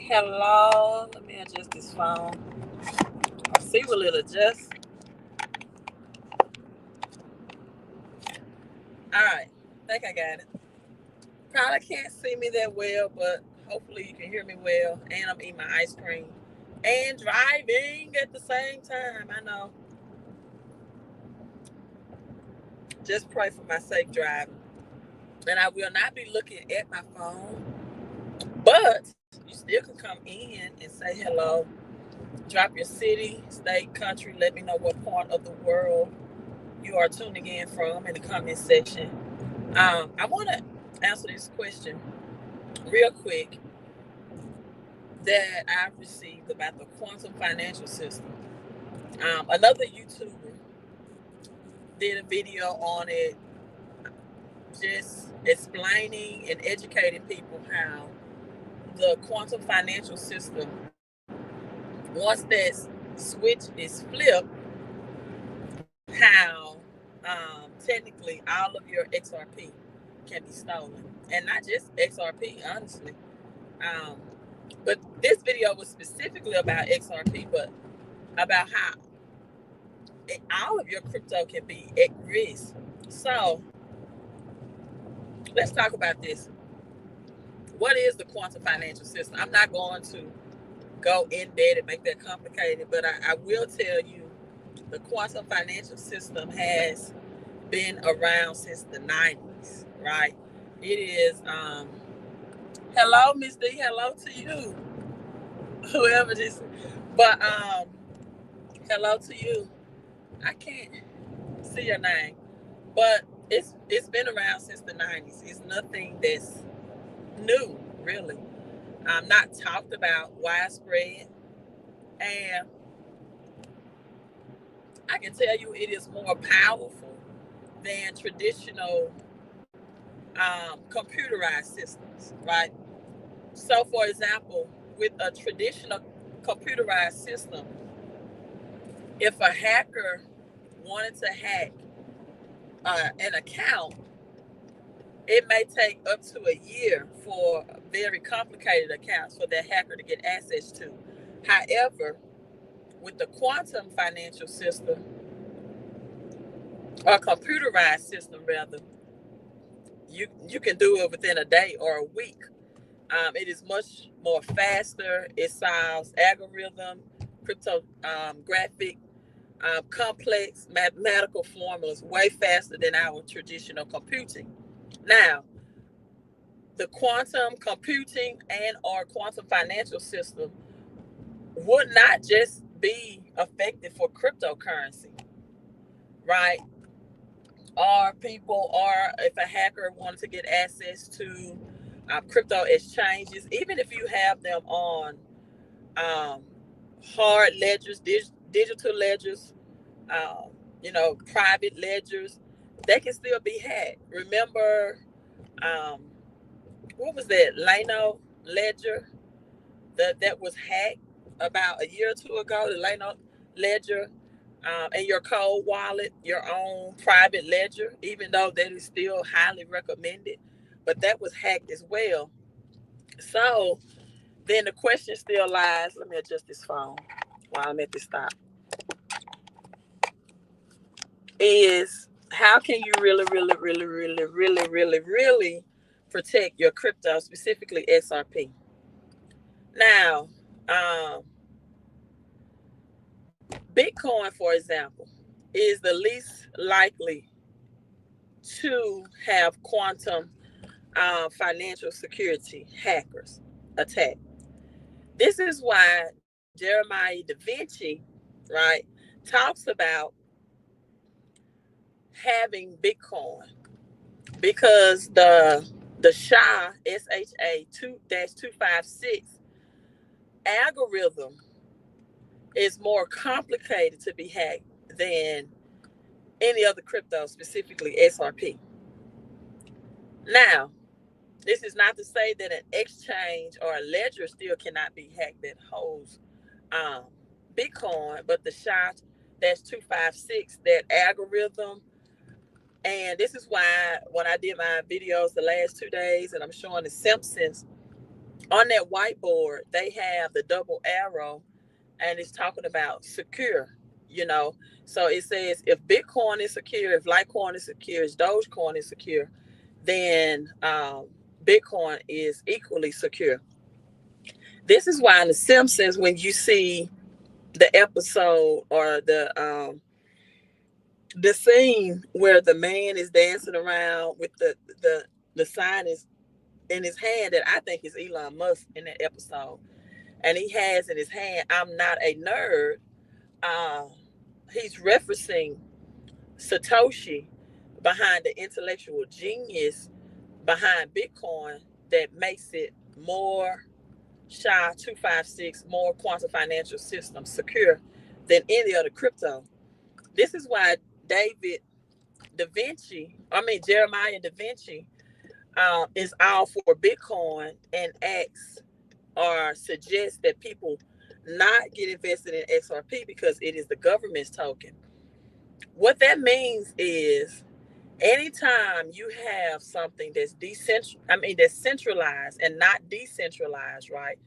Hello. Let me adjust this phone. I'll see will it adjust. Alright. I think I got it. Probably can't see me that well, but hopefully you can hear me well. And I'm eating my ice cream. And driving at the same time. I know. Just pray for my safe driving. And I will not be looking at my phone. But you still can come in and say hello. Drop your city, state, country. Let me know what part of the world you are tuning in from in the comment section. I want to answer this question real quick that I've received about the quantum financial system. Another YouTuber did a video on it, just explaining and educating people how the quantum financial system, once that switch is flipped, how technically all of your XRP can be stolen. And not just XRP, honestly. Um, but this video was specifically about XRP, but about how all of your crypto can be at risk. So let's talk about this. What is the quantum financial system? I'm not going to go in there and make that complicated, but I will tell you the quantum financial system has been around since the 90s, right? It is, hello, Miss D, hello to you, whoever this, but hello to you. I can't see your name, but it's been around since the 90s. It's nothing that's new, really. Not talked about widespread, and I can tell you it is more powerful than traditional computerized systems, right? So, for example, with a traditional computerized system, if a hacker wanted to hack an account, it may take up to a year for very complicated accounts for that hacker to get access to. However, with the quantum financial system, or computerized system rather, you can do it within a day or a week. It is much more faster. It solves algorithm, cryptographic, complex mathematical formulas way faster than our traditional computing. Now, the quantum computing and or quantum financial system would not just be effective for cryptocurrency, right? Or people, or if a hacker wanted to get access to crypto exchanges, even if you have them on um, hard ledgers, digital ledgers, um, private ledgers, they can still be hacked. Remember, um, what was that Lano ledger that was hacked about a year or two ago? The Lano ledger, and your cold wallet, your own private ledger, even though that is still highly recommended, but that was hacked as well. So then the question still lies. Let me adjust this phone while I'm at this stop. Is how can you really protect your crypto, specifically XRP? Now, um, Bitcoin, for example, is the least likely to have quantum financial security hackers attack. This is why Jeremiah da Vinci, right, talks about having Bitcoin, because the SHA 2-256 algorithm is more complicated to be hacked than any other crypto, specifically XRP. Now, this is not to say that an exchange or a ledger still cannot be hacked that holds um, Bitcoin, but the SHA-256, that algorithm. And this is why when I did my videos the last 2 days, and I'm showing the Simpsons On that whiteboard, they have the double arrow, and it's talking about secure, you know. So it says if Bitcoin is secure, if Litecoin is secure, if Dogecoin is secure, then Bitcoin is equally secure. This is why in The Simpsons, when you see the episode or the scene where the man is dancing around with the sign is in his hand, that I think is Elon Musk in that episode, and he has in his hand, "I'm not a nerd." Uh, he's referencing Satoshi behind the intellectual genius behind Bitcoin that makes it more SHA-256, more quantum financial system secure than any other crypto. This is why David Da Vinci, I mean Jeremiah Da Vinci, is all for Bitcoin and asks or suggests that people not get invested in XRP because it is the government's token. What that means is anytime you have something that's that's centralized and not decentralized, right?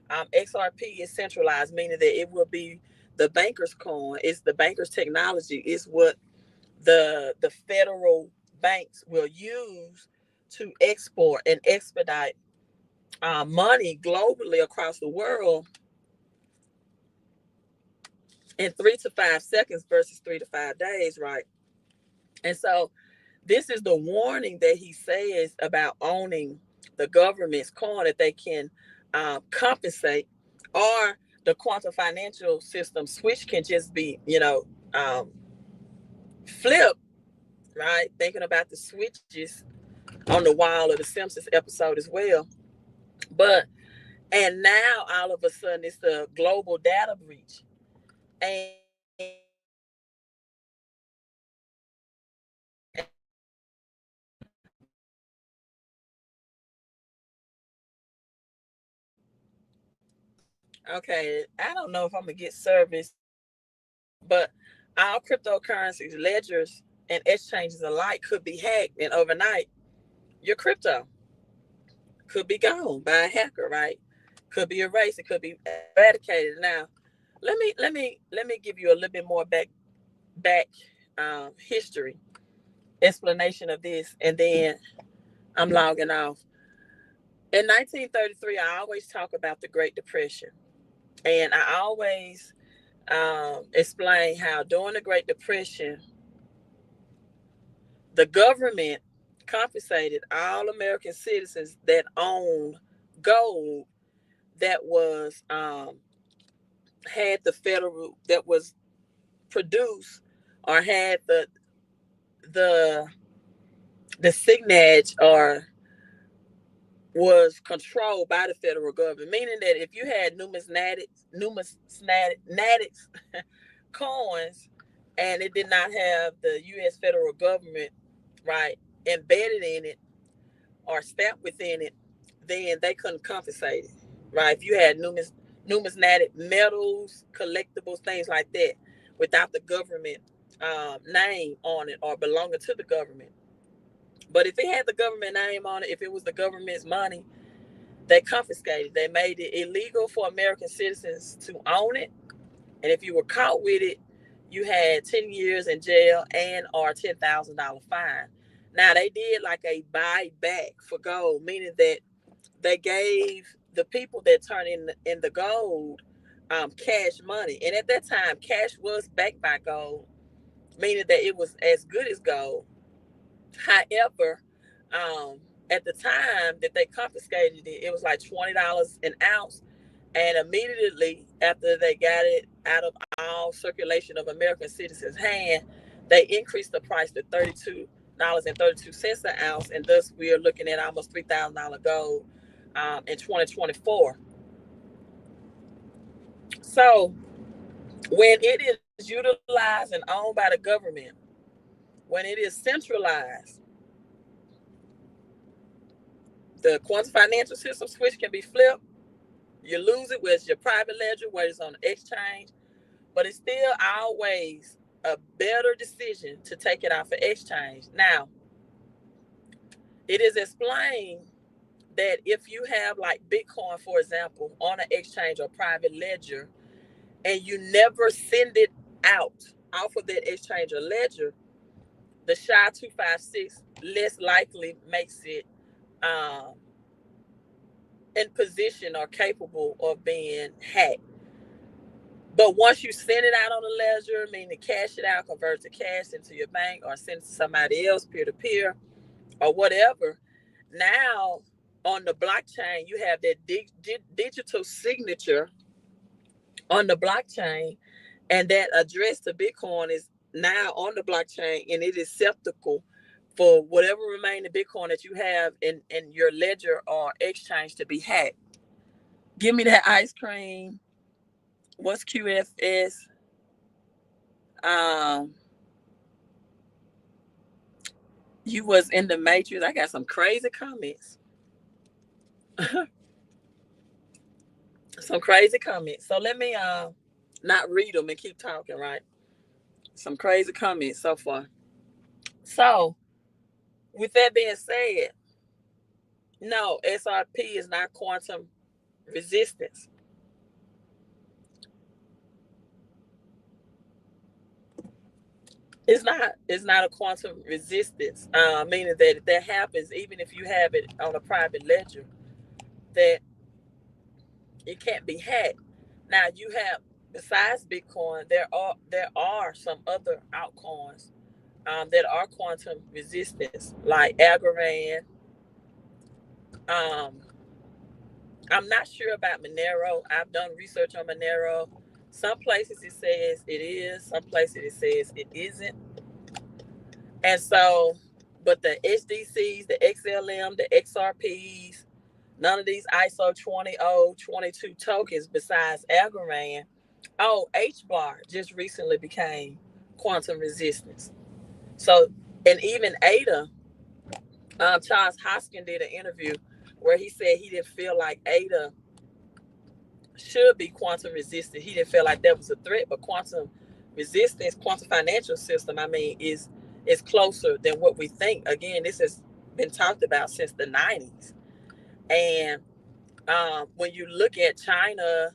XRP is centralized, meaning that it will be the banker's coin. It's the banker's technology. It's what the federal banks will use to export and expedite money globally across the world in 3 to 5 seconds versus 3 to 5 days, right? And so this is the warning that he says about owning the government's coin, that they can compensate, or the quantum financial system switch can just be, um, flipped, right? Thinking about the switches on the wall of the Simpsons episode as well. But, and now all of a sudden it's the global data breach. And okay, I don't know if I'm gonna get service, but all cryptocurrencies, ledgers, and exchanges alike could be hacked, and overnight, your crypto could be gone by a hacker, right? Could be erased. It could be eradicated. Now, let me give you a little bit more back history explanation of this, and then I'm logging off. In 1933, I always talk about the Great Depression, and I always explain how during the Great Depression, the government compensated all American citizens that owned gold that was had the federal, that was produced or had the the signage or was controlled by the federal government, meaning that if you had numismatic coins and it did not have the U.S. federal government, right, embedded in it or stamped within it, then they couldn't compensate it, right? If you had numismatic metals, collectibles, things like that, without the government name on it or belonging to the government. But if it had the government name on it, if it was the government's money, they confiscated. They made it illegal for American citizens to own it, and if you were caught with it, you had 10 years in jail and or $10,000 fine. Now they did like a buyback for gold, meaning that they gave the people that turned in the gold cash money, and at that time, cash was backed by gold, meaning that it was as good as gold. However, um, at the time that they confiscated it, it was like $20 an ounce. And immediately after they got it out of all circulation of American citizens' hand, they increased the price to $32.32 an ounce. And thus we are looking at almost $3,000 gold in 2024. So when it is utilized and owned by the government, when it is centralized, the quantum financial system switch can be flipped. You lose it, where it's your private ledger, where it's on the exchange, but it's still always a better decision to take it off of exchange. Now, it is explained that if you have like Bitcoin, for example, on an exchange or private ledger, and you never send it out off of that exchange or ledger, the SHA-256 less likely makes it um, in position or capable of being hacked. But once you send it out on the ledger, meaning cash it out, convert to cash into your bank, or send it to somebody else, peer to peer, or whatever, now on the blockchain, you have that digital signature on the blockchain, and that address to Bitcoin is now on the blockchain, and it is acceptable for whatever remaining Bitcoin that you have in your ledger or exchange to be hacked. Give me that ice cream. What's QFS? Um, you was in the Matrix. I got some crazy comments. Some crazy comments. So let me not read them and keep talking, right? Some crazy comments so far. So with that being said, no, XRP is not quantum resistance. It's not a quantum resistance, meaning that if that happens, even if you have it on a private ledger, that it can't be hacked. Now you have, besides Bitcoin, there are some other altcoins that are quantum resistance, like Algorand. Um, I'm not sure about Monero. I've done research on Monero. Some places it says it is, some places it says it isn't. And so, but the SDCs, the XLM, the XRPs, none of these ISO 20022 tokens besides Algorand. Oh, HBAR just recently became quantum resistance. So, and even ADA, Charles Hoskin did an interview where he said he didn't feel like ADA should be quantum resistant. He didn't feel like that was a threat, but quantum resistance, quantum financial system, I mean, is closer than what we think. Again, this has been talked about since the 90s. And when you look at China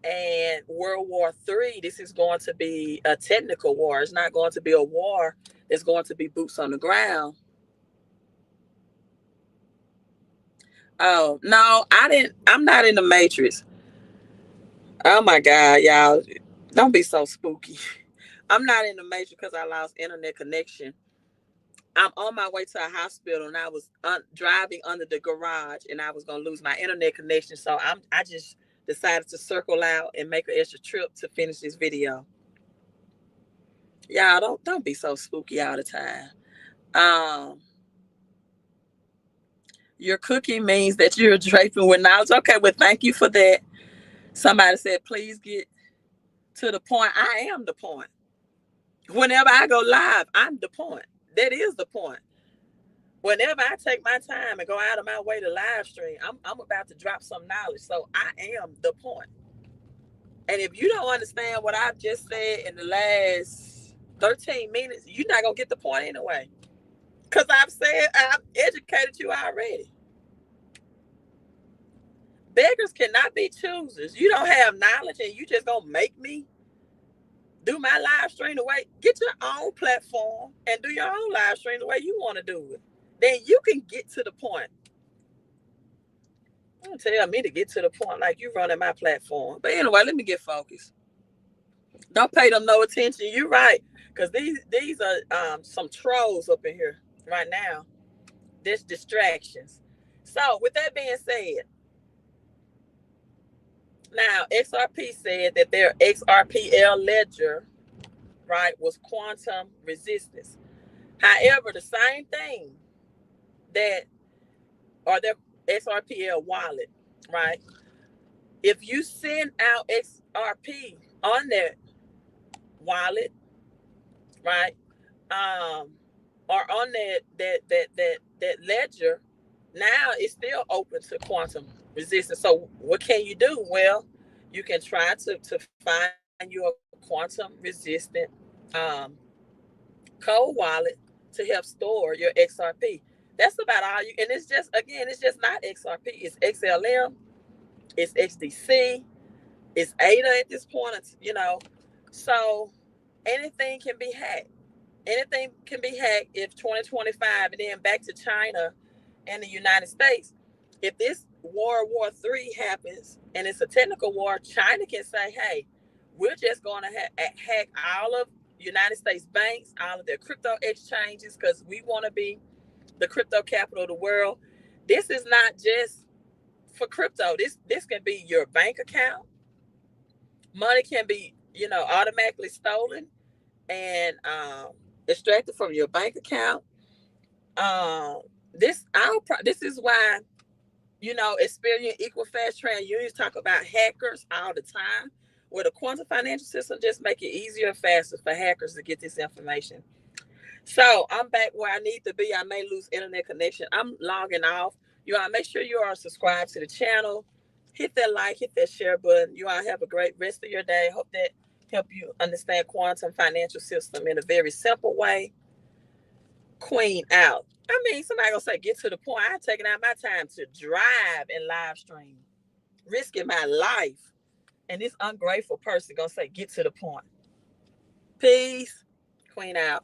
and World War III, this is going to be a technical war. It's not going to be a war. It's going to be boots on the ground. Oh, no, I'm not in the Matrix. Oh my God, y'all. Don't be so spooky. I'm not in the Matrix because I lost internet connection. I'm on my way to a hospital and I was driving under the garage and I was gonna lose my internet connection. So I just decided to circle out and make an extra trip to finish this video. Y'all don't be so spooky all the time. Um, your cooking means that you're draping with knowledge. Okay, well, thank you for that. Somebody said, please get to the point. I am the point. Whenever I go live, I'm the point. That is the point. Whenever I take my time and go out of my way to live stream, I'm about to drop some knowledge. So I am the point. And if you don't understand what I've just said in the last 13 minutes, you're not going to get the point anyway. Because I've educated you already. Beggars cannot be choosers. You don't have knowledge and you just going to make me do my live stream the way. Get your own platform and do your own live stream the way you want to do it. Then you can get to the point. Don't tell me to get to the point like you running my platform. But anyway, let me get focused. Don't pay them no attention. You're right. Because these are some trolls up in here right now. There's distractions. So with that being said, now XRP said that their XRPL ledger, right, was quantum resistance. However, the same thing that, or their XRPL wallet, right? If you send out XRP on that wallet, right, or on that ledger, now it's still open to quantum resistance. So what can you do? Well, you can try to find you a quantum resistant cold wallet to help store your XRP. That's about all you. And it's just, again, it's just not XRP. It's XLM. It's XDC. It's ADA at this point. So anything can be hacked. Anything can be hacked if 2025, and then back to China and the United States. If this World War III happens and it's a technical war, China can say, hey, we're just going to hack all of United States banks, all of their crypto exchanges, because we want to be the crypto capital of the world. This is not just for crypto. This can be your bank account. Money can be, automatically stolen and extracted from your bank account. This is why, Experian, Equifax, TransUnion talk about hackers all the time. Where the quantum financial system just make it easier and faster for hackers to get this information. So I'm back where I need to be. I may lose internet connection. I'm logging off. You all make sure you are subscribed to the channel. Hit that like, hit that share button. You all have a great rest of your day. Hope that help you understand quantum financial system in a very simple way. Queen out. I mean, somebody gonna say get to the point. I'm taking out my time to drive and live stream, risking my life. And this ungrateful person gonna say get to the point. Peace. Queen out.